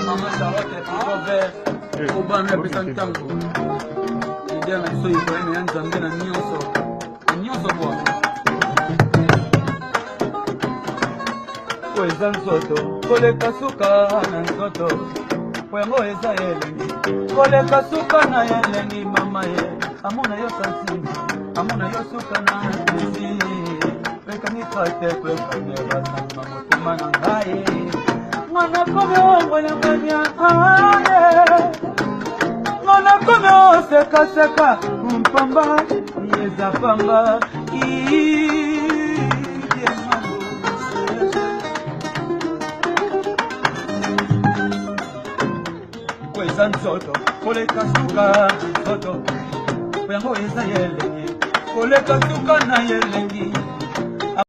Maman Charlotte est plutôt vert. Au bas, mais après ça, nous t'en l'idée, on a dit, il faut aimer un jambé, un nyonso. Un nyonso, quoi. Kweza nzoto, koleka suka na nzoto. Kwengo eza elengi, koleka suka na elengi mama ye. Amona yo santima, amona yo suka na tezi. Peka ni kate kweka nyeba sama mutima na ngai. Mwana kome ongole mwenya ane. Mwana kome oseka seka, mpamba, yeza pamba. Soto, koleka suka soto, kwengo eza yelengi, koleka suka na yelengi.